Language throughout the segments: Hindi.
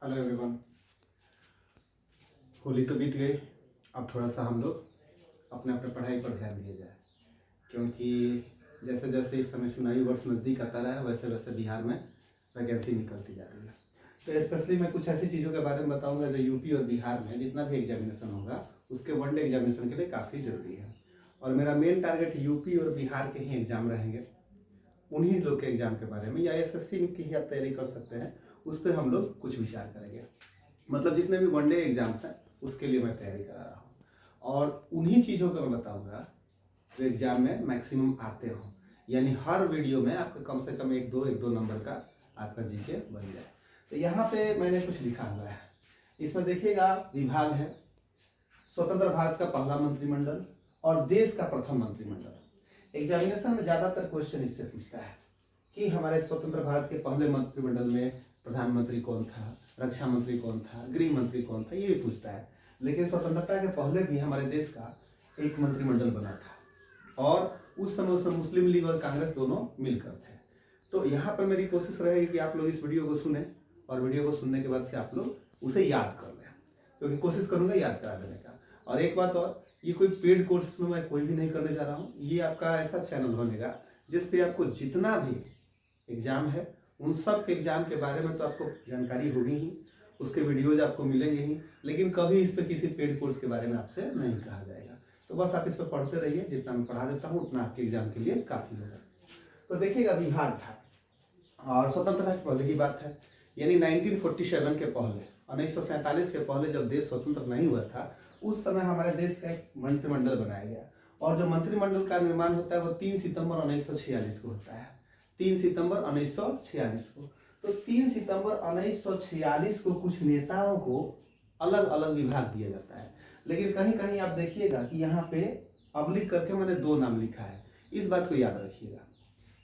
Hello everyone. होली तो बीत गई। अब थोड़ा सा हम लोग अपने अपने पढ़ाई पर ध्यान दिया जाए, क्योंकि जैसे जैसे इस समय चुनावी वर्ष नज़दीक आता रहा है वैसे वैसे बिहार में वैकेंसी निकलती जा रही है। तो स्पेशली मैं कुछ ऐसी चीज़ों के बारे में बताऊंगा जो यूपी और बिहार में जितना भी एग्जामिनेशन होगा उसके वनडे एग्जामिनेशन के लिए काफ़ी ज़रूरी है। और मेरा मेन टारगेट यूपी और बिहार के ही एग्ज़ाम रहेंगे, उन्हीं लोग के एग्ज़ाम के बारे में, या एसएससी की ही आप तैयारी कर सकते हैं, उस पर हम लोग कुछ विचार करेंगे। मतलब जितने भी वनडे एग्जाम्स हैं उसके लिए मैं तैयारी करा रहा हूँ, और उन्हीं चीज़ों को मैं बताऊंगा जो एग्जाम में मैक्सिमम आते हो, यानी हर वीडियो में आपका कम से कम एक दो नंबर का आपका जीके बन जाए। तो यहाँ पे मैंने कुछ लिखा हुआ है, इसमें देखिएगा विभाग है, स्वतंत्र भारत का पहला मंत्रिमंडल और देश का प्रथम मंत्रिमंडल। एग्जामिनेशन में ज़्यादातर क्वेश्चन इससे पूछता है कि हमारे स्वतंत्र भारत के पहले मंत्रिमंडल में प्रधानमंत्री कौन था, रक्षा मंत्री कौन था, गृह मंत्री कौन था, ये भी पूछता है। लेकिन स्वतंत्रता के पहले भी हमारे देश का एक मंत्रिमंडल बना था, और उस समय उसमें मुस्लिम लीग और कांग्रेस दोनों मिलकर थे। तो यहाँ पर मेरी कोशिश रहेगी कि आप लोग इस वीडियो को सुने, और वीडियो को सुनने के बाद से आप लोग उसे याद कर लें, क्योंकि कोशिश करूँगा याद करा देने का। और एक बात और, ये कोई पेड कोर्स में मैं कोई भी नहीं करने जा रहा हूँ, ये आपका ऐसा चैनल बनेगा जिस पे आपको जितना भी एग्ज़ाम है उन सब के एग्ज़ाम के बारे में तो आपको जानकारी होगी ही, उसके वीडियोज आपको मिलेंगे ही, लेकिन कभी इस पर किसी पेड कोर्स के बारे में आपसे नहीं कहा जाएगा। तो बस आप इस पर पढ़ते रहिए, जितना मैं पढ़ा देता हूँ उतना आपके एग्जाम के लिए काफ़ी होगा। तो देखिएगा विभाग था, और स्वतंत्रता के पहले की बात है, यानी 1947 के पहले, 1947 के पहले जब देश स्वतंत्र नहीं हुआ था, उस समय हमारे देश का एक मंत्रिमंडल बनाया गया। और जो मंत्रिमंडल का निर्माण होता है वो 3 सितंबर 1946 को होता है। 3 सितंबर 1946 को। तो 3 सितंबर 1946 को कुछ नेताओं को अलग अलग विभाग दिया जाता है, लेकिन कहीं कहीं आप देखिएगा कि यहाँ पे अबलिक करके मैंने 2 नाम लिखा है। इस बात को याद रखिएगा,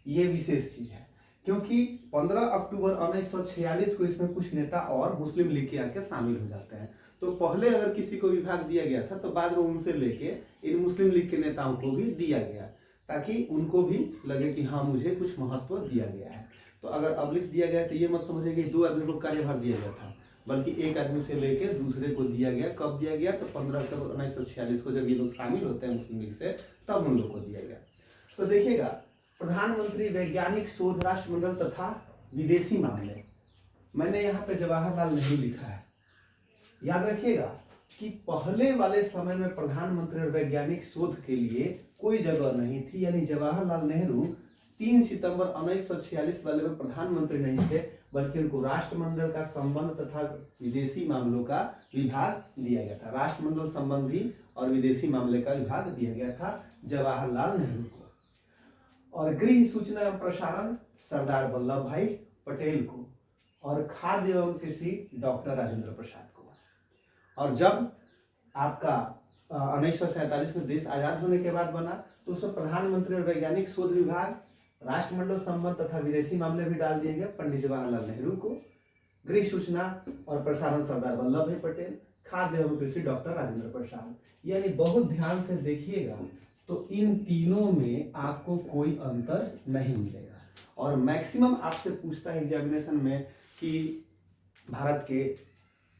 ये विशेष चीज है, क्योंकि 15 अक्टूबर 1946 को इसमें कुछ नेता और मुस्लिम लीग के आके शामिल हो जाते हैं। तो पहले अगर किसी को विभाग दिया गया था तो बाद में उनसे लेके इन मुस्लिम लीग के नेताओं को भी दिया गया, ताकि उनको भी लगे कि हाँ मुझे कुछ महत्व दिया गया है। तो अगर अबलिक दिया गया तो ये मत समझिए कि 2 आदमी को कार्यभार दिया गया था, बल्कि एक आदमी से लेकर दूसरे को दिया गया। कब दिया गया? तो 15 अक्टूबर 1946 को जब ये लोग शामिल होते हैं मुस्लिम लीग से, तब उन लोग को दिया गया। तो देखिएगा, प्रधानमंत्री वैज्ञानिक शोध राष्ट्रमंडल तथा विदेशी मामले, मैंने यहाँ पे जवाहरलाल नेहरू लिखा है। याद रखिएगा कि पहले वाले समय में प्रधानमंत्री और वैज्ञानिक शोध के लिए कोई जगह नहीं थी, यानी जवाहरलाल नेहरू 3 सितंबर 1946 वाले में प्रधानमंत्री नहीं थे, बल्कि उनको राष्ट्रमंडल का संबंध तथा विदेशी मामलों का विभाग दिया गया था। राष्ट्रमंडल संबंधी और विदेशी मामले का विभाग दिया गया था जवाहरलाल नेहरू को। और गृह सूचना एवं प्रसारण सरदार वल्लभ भाई पटेल को, और खाद्य एवं कृषि डॉक्टर राजेंद्र प्रसाद को। और जब आपका 1947 में देश आजाद होने के बाद बना, तो उसमें प्रधानमंत्री और वैज्ञानिक शोध विभाग, राष्ट्रमंडल संबंध तथा विदेशी मामले भी डाल दिए गए पंडित जवाहरलाल नेहरू को, गृह सूचना और प्रसारण सरदार वल्लभ भाई पटेल, खाद्य एवं कृषि डॉक्टर राजेंद्र प्रसाद। यानी बहुत ध्यान से देखिएगा तो इन तीनों में आपको कोई अंतर नहीं मिलेगा। और मैक्सिमम आपसे पूछता है एग्जामिनेशन में कि भारत के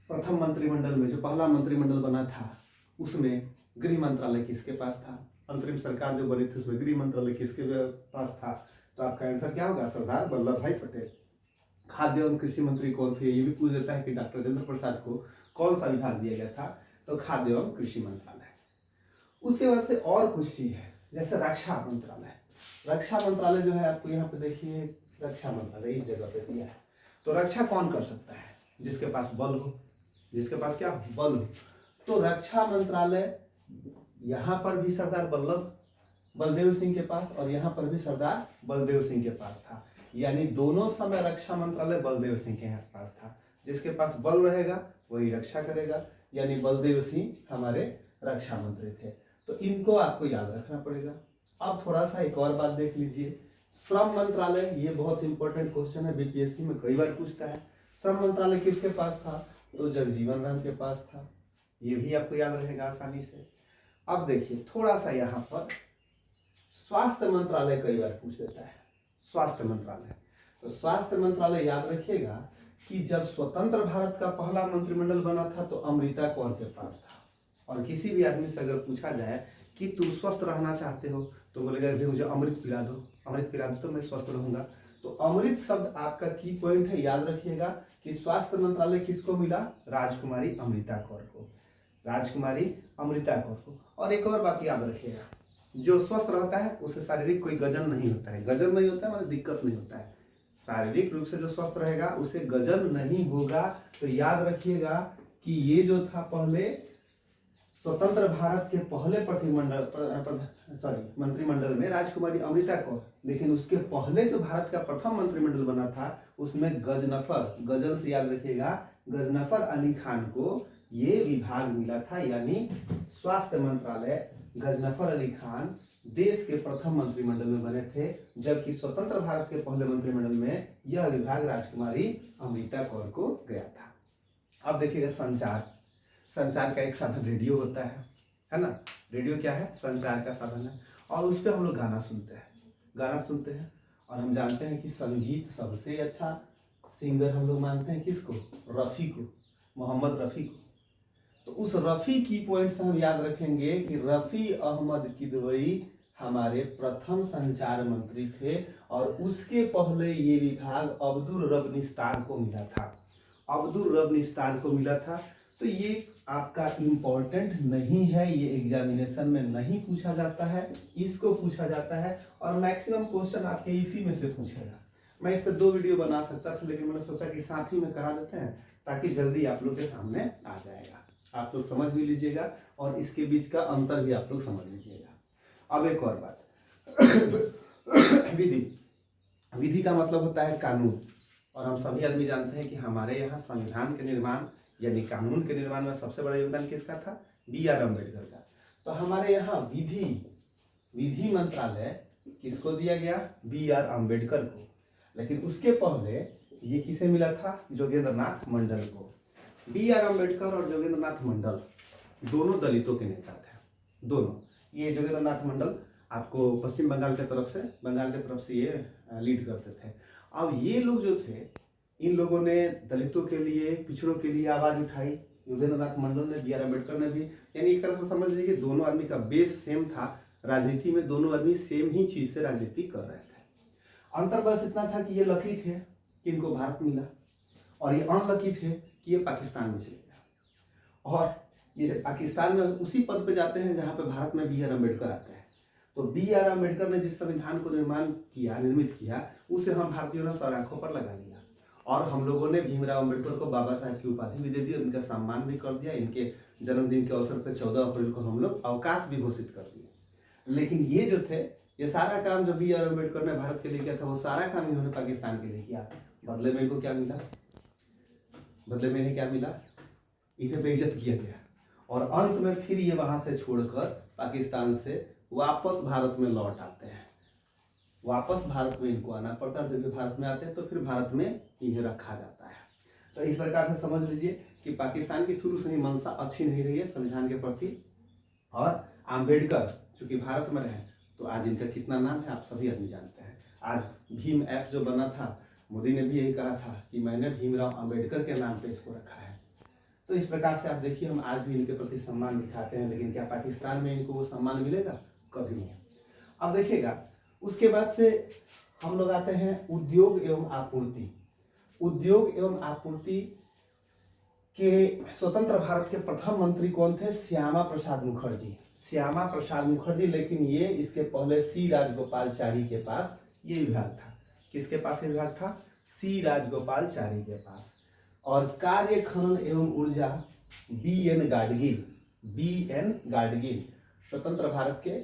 प्रथम मंत्रिमंडल में, जो पहला मंत्रिमंडल बना था, उसमें गृह मंत्रालय किसके पास था? अंतरिम सरकार जो बनी थी उसमें गृह मंत्रालय किसके पास था? तो आपका आंसर क्या होगा? सरदार वल्लभ भाई पटेल। खाद्य एवं कृषि मंत्री कौन थे? ये भी पूछ देता है कि डॉक्टर राजेंद्र प्रसाद को कौन सा विभाग दिया गया था? तो खाद्य एवं कृषि मंत्रालय। उसके बाद से और कुछ चीज है, जैसे रक्षा मंत्रालय। रक्षा मंत्रालय जो है आपको यहाँ पे देखिए, रक्षा मंत्रालय इस जगह पे दिया है। तो रक्षा कौन कर सकता है? जिसके पास बल हो, जिसके पास क्या बल हो। तो रक्षा मंत्रालय यहाँ पर भी सरदार बलदेव सिंह के पास, और यहाँ पर भी सरदार बलदेव सिंह के पास था। यानी दोनों समय रक्षा मंत्रालय बलदेव सिंह के पास था। जिसके पास बल रहेगा वही रक्षा करेगा, यानी बलदेव सिंह हमारे रक्षा मंत्री थे। तो इनको आपको याद रखना पड़ेगा। अब थोड़ा सा एक और बात देख लीजिए, श्रम मंत्रालय। ये बहुत इंपॉर्टेंट क्वेश्चन है, बीपीएससी में कई बार पूछता है। श्रम मंत्रालय किसके पास था? तो जगजीवन राम के पास था। ये भी आपको याद रहेगा आसानी से। अब देखिए थोड़ा सा यहाँ पर स्वास्थ्य मंत्रालय कई बार पूछ देता है। स्वास्थ्य मंत्रालय, तो स्वास्थ्य मंत्रालय याद रखिएगा कि जब स्वतंत्र भारत का पहला मंत्रिमंडल बना था तो अमृता कौर के पास था। और किसी भी आदमी से अगर पूछा जाए कि तुम स्वस्थ रहना चाहते हो तो बोलेगा भाई मुझे अमृत पिला दो, अमृत पिला दो तो मैं स्वस्थ रहूंगा। तो अमृत शब्द आपका की पॉइंट है, याद रखिएगा कि स्वास्थ्य मंत्रालय किसको मिला? राजकुमारी अमृता कौर को, राजकुमारी अमृता कौर को। और एक और बात याद रखिएगा, जो स्वस्थ रहता है उसे शारीरिक कोई गजन नहीं होता है। गजन नहीं होता है मतलब दिक्कत नहीं होता है। शारीरिक रूप से जो स्वस्थ रहेगा उसे गजन नहीं होगा। तो याद रखिएगा कि ये जो था पहले स्वतंत्र भारत के पहले मंत्रिमंडल में राजकुमारी अमृता कौर, लेकिन उसके पहले जो भारत का प्रथम मंत्रिमंडल बना था उसमें गजनफर, गजन से याद रखिएगा, गजनफर अली खान को ये विभाग मिला था, यानी स्वास्थ्य मंत्रालय। गजनफर अली खान देश के प्रथम मंत्रिमंडल में बने थे, जबकि स्वतंत्र भारत के पहले मंत्रिमंडल में यह विभाग राजकुमारी अमृता कौर को गया था। अब देखिएगा संचार, संचार का एक साधन रेडियो होता है ना। रेडियो क्या है? संचार का साधन है। और उस पर हम लोग गाना सुनते हैं। और हम जानते हैं कि संगीत सबसे अच्छा सिंगर हम लोग मानते हैं किसको? रफ़ी को, मोहम्मद रफ़ी को। तो उस रफ़ी की पॉइंट से हम याद रखेंगे कि रफ़ी अहमद किदवई हमारे प्रथम संचार मंत्री थे और उसके पहले ये विभाग अब्दुल रब निस्तार को मिला था, अब्दुल रब निस्तार को मिला था। तो ये आपका इम्पोर्टेंट नहीं है, ये एग्जामिनेशन में नहीं पूछा जाता है, इसको पूछा जाता है और मैक्सिमम क्वेश्चन आपके इसी में से पूछेगा। मैं इस पर 2 वीडियो बना सकता था, लेकिन मैंने सोचा कि साथ ही में करा देते हैं ताकि जल्दी आप लोग के सामने आ जाएगा, आप लोग समझ भी लीजिएगा और इसके बीच का अंतर भी आप लोग समझ लीजिएगा। अब एक और बात, विधि, विधि का मतलब होता है कानून। और हम सभी आदमी जानते हैं कि हमारे यहाँ संविधान के निर्माण यानी कानून के निर्माण में सबसे बड़ा योगदान किसका था? B.R. अम्बेडकर का। तो हमारे यहाँ विधि मंत्रालय किसको दिया गया? B.R. अम्बेडकर को। लेकिन उसके पहले ये किसे मिला था? जोगेंद्र नाथ मंडल को। B.R. अम्बेडकर और जोगेंद्र नाथ मंडल दोनों दलितों के नेता थे, दोनों। ये जोगेंद्र नाथ मंडल आपको पश्चिम बंगाल की तरफ से ये लीड करते थे। अब ये लोग जो थे, इन लोगों ने दलितों के लिए, पिछड़ों के लिए आवाज उठाई। योगेंद्र नाथ मंडल ने, B.R. अम्बेडकर ने भी, यानी एक तरह से समझ लीजिए दोनों आदमी का बेस सेम था। राजनीति में दोनों आदमी सेम ही चीज से राजनीति कर रहे थे। अंतर बस इतना था कि ये लकी थे कि इनको भारत मिला और ये अनलकी थे कि ये पाकिस्तान में चले गए। और ये पाकिस्तान में उसी पद पे जाते हैं जहाँ पे भारत में B.R. अम्बेडकर आते हैं। तो B.R. अम्बेडकर ने जिस संविधान को निर्मित किया उसे हम भारतीयों ने सर आंखों पर लगा लिया और हम लोगों ने भीमराव अम्बेडकर को बाबा साहब की उपाधि भी दे दी, उनका सम्मान भी कर दिया। इनके जन्मदिन के अवसर पर 14 अप्रैल को हम लोग अवकाश भी घोषित कर दिए। लेकिन ये जो थे, ये सारा काम जो B.R. अम्बेडकर ने भारत के लिए किया था वो सारा काम इन्होंने पाकिस्तान के लिए किया। बदले में इनको क्या मिला? बदले में इन्हें क्या मिला? इन्हें बेइज्जत किया गया और अंत में फिर ये वहां से छोड़कर पाकिस्तान से वापस भारत में लौट आते हैं। वापस भारत में इनको आना पड़ता है। जब ये भारत में आते हैं तो फिर भारत में इन्हें रखा जाता है। तो इस प्रकार से समझ लीजिए कि पाकिस्तान की शुरू से ही मंशा अच्छी नहीं रही है संविधान के प्रति। और अम्बेडकर चूंकि भारत में रहे तो आज इनका कितना नाम है आप सभी आदमी जानते हैं। आज भीम ऐप जो बना था, मोदी ने भी यही कहा था कि मैंने भीमराव अम्बेडकर के नाम पे इसको रखा है। तो इस प्रकार से आप देखिए हम आज भी इनके प्रति सम्मान दिखाते हैं, लेकिन क्या पाकिस्तान में इनको वो सम्मान मिलेगा? कभी नहीं। अब देखिएगा उसके बाद से हम लोग आते हैं उद्योग एवं आपूर्ति। उद्योग एवं आपूर्ति के स्वतंत्र भारत के प्रथम मंत्री कौन थे? श्यामा प्रसाद मुखर्जी। श्यामा प्रसाद मुखर्जी, लेकिन ये इसके पहले C. राजगोपालचारी के पास ये विभाग था। किसके पास ये विभाग था? C. राजगोपालचारी के पास। और कार्य खनन एवं ऊर्जा B.N. गाडगिल स्वतंत्र भारत के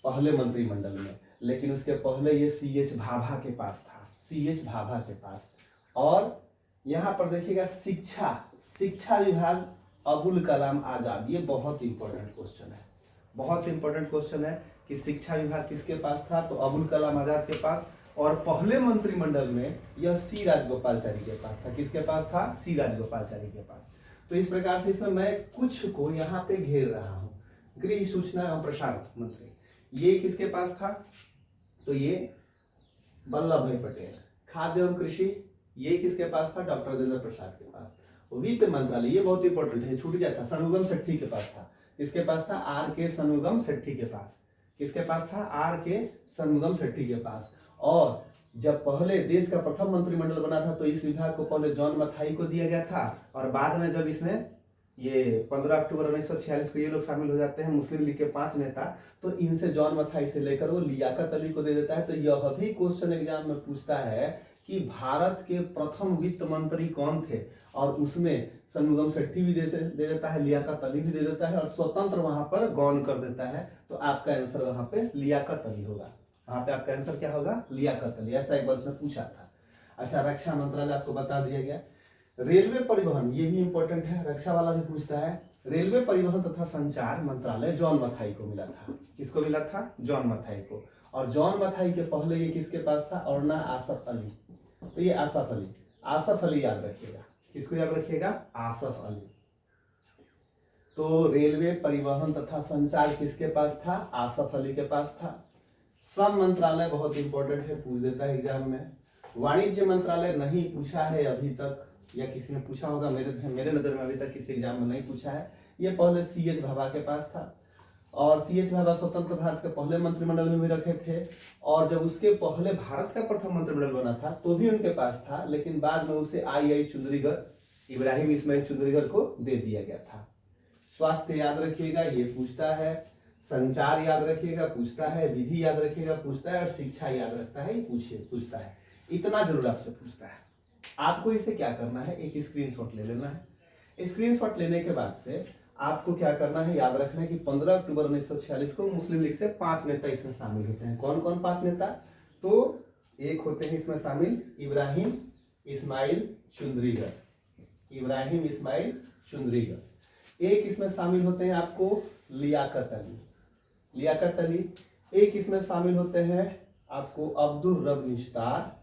पहले मंत्रिमंडल में, लेकिन उसके पहले ये C.H. भाभा के पास था, C.H. भाभा के पास। और यहाँ पर देखिएगा शिक्षा विभाग अबुल कलाम आजाद। ये बहुत इंपॉर्टेंट क्वेश्चन है, बहुत इंपॉर्टेंट क्वेश्चन है कि शिक्षा विभाग किसके पास था? तो अबुल कलाम आजाद के पास। और पहले मंत्रिमंडल में यह C. राजगोपालचारी के पास था। किसके पास था? C. राजगोपालचारी के पास। तो इस प्रकार से इसमें मैं कुछ को यहाँ पे घेर रहा हूँ। गृह सूचना एवं प्रसारण मंत्री, ये किसके पास था? तो ये वल्लभ भाई पटेल। खाद्य एवं कृषि, ये किसके पास था? डॉक्टर राजेंद्र प्रसाद के पास। वित्त मंत्रालय, ये बहुत इंपॉर्टेंट है, छूट गया था, षणमुगम सेठी के पास था। किसके पास था? आर के षणमुगम सेठी के पास। किसके पास था? आर के षणमुगम सेठी के पास। और जब पहले देश का प्रथम मंत्रिमंडल बना था तो इस विभाग को पहले जॉन मथाई को दिया गया था, और बाद में जब इसमें ये 15 अक्टूबर 1946 को ये लोग शामिल हो जाते हैं, मुस्लिम लीग के 5 नेता, तो इनसे जॉन मथाई से लेकर वो लियाकत अली को दे देता है। तो यह भी क्वेश्चन एग्जाम में पूछता है कि भारत के प्रथम वित्त मंत्री कौन थे, और उसमें षणमुगम सेठी भी दे देता है, लियाकत अली भी दे देता है, और स्वतंत्र वहां पर गौन कर देता है। तो आपका आंसर वहां पे लियाकत अली होगा। वहां पे आपका आंसर क्या होगा? लियाकत अली। ऐसा एक बार उसने पूछा था। अच्छा, रक्षा मंत्रालय आपको बता दिया गया। रेलवे परिवहन, ये भी इंपॉर्टेंट है, रक्षा वाला भी पूछता है। रेलवे परिवहन तथा संचार मंत्रालय जॉन मथाई को मिला था। किसको मिला था? जॉन मथाई को। और जॉन मथाई के पहले ये किसके पास था? अरुणा आसफ अली। तो ये आसफ अली, आसफ अली याद रखिएगा। किसको याद रखिएगा? आसफ अली। तो रेलवे परिवहन तथा संचार किसके पास था? आसफ अली के पास था। श्रम मंत्रालय बहुत इंपॉर्टेंट है, पूछ देता है एग्जाम में। वाणिज्य मंत्रालय नहीं पूछा है अभी तक, या किसी ने पूछा होगा, मेरे नजर में अभी तक किसी एग्जाम में नहीं पूछा है। ये पहले CH भाभा के पास था, और CH भाभा स्वतंत्र भारत के पहले मंत्रिमंडल में भी रखे थे, और जब उसके पहले भारत का प्रथम मंत्रिमंडल बना था तो भी उनके पास था, लेकिन बाद में उसे आई चुंदरीगर, इब्राहिम इस्माइल चुंदरीगर को दे दिया गया था। स्वास्थ्य याद रखिएगा, ये पूछता है। संचार याद रखिएगा, पूछता है। विधि याद रखिएगा, पूछता है। और शिक्षा याद रखता है, पूछता है। इतना जरूर आपसे पूछता है। आपको इसे क्या करना है? एक स्क्रीनशॉट ले लेना है। स्क्रीनशॉट लेने के बाद से आपको क्या करना है? याद रखना है कि 15 अक्टूबर 1946 को मुस्लिम लीग से 5 नेता इसमें शामिल होते हैं। कौन कौन 5 नेता? तो एक होते हैं इसमें शामिल इब्राहिम इस्माइल चुंदरीगर, इब्राहिम इस्माइल चुंदरीगर। एक इसमें शामिल होते हैं आपको लियाकत अली, लियाकत अली। एक इसमें शामिल होते हैं आपको अब्दुल रब निश्तार।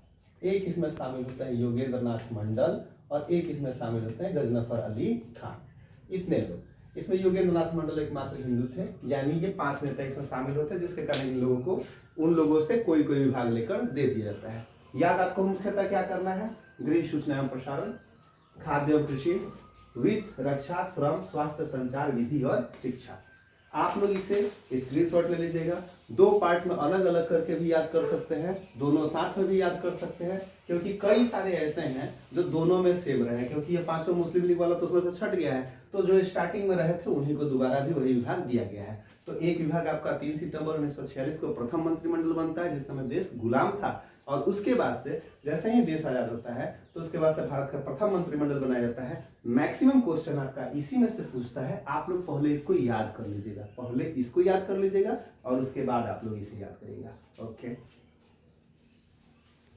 एक इसमें शामिल होता है योगेंद्र नाथ मंडल, और एक इसमें शामिल होते हैं गजनफर अली खान। इतने लोग। इसमें योगेंद्र नाथ मंडल एकमात्र हिंदू थे, यानी ये 5 नेता इसमें शामिल होते हैं, जिसके कारण इन लोगों को उन लोगों से कोई विभाग लेकर दे दिया जाता है। याद आपको मुख्यतः क्या करना है? गृह, सूचना एवं प्रसारण, खाद्य एवं कृषि, वित्त, रक्षा, श्रम, स्वास्थ्य, संचार, विधि और शिक्षा। आप लोग इसे स्क्रीनशॉट ले लीजिएगा। 2 पार्ट में अलग अलग करके भी याद कर सकते हैं, दोनों साथ में भी याद कर सकते हैं, क्योंकि कई सारे ऐसे हैं जो दोनों में सेम रहे, क्योंकि ये 5 मुस्लिम लीग वाला तो उसमें से छट गया है, तो जो स्टार्टिंग में रहे थे उन्हीं को दोबारा भी वही विभाग दिया गया है। तो एक विभाग आपका 3 सितंबर 1946 को प्रथम मंत्रिमंडल बनता है, जिस समय देश गुलाम था, और उसके बाद से जैसे ही देश आजाद होता है तो उसके बाद से भारत का प्रथम मंत्रिमंडल बनाया जाता है। मैक्सिमम क्वेश्चन आपका इसी में से पूछता है। आप लोग पहले इसको याद कर लीजिएगा, पहले इसको याद कर लीजिएगा, और उसके बाद आप लोग इसे याद करिएगा। ओके।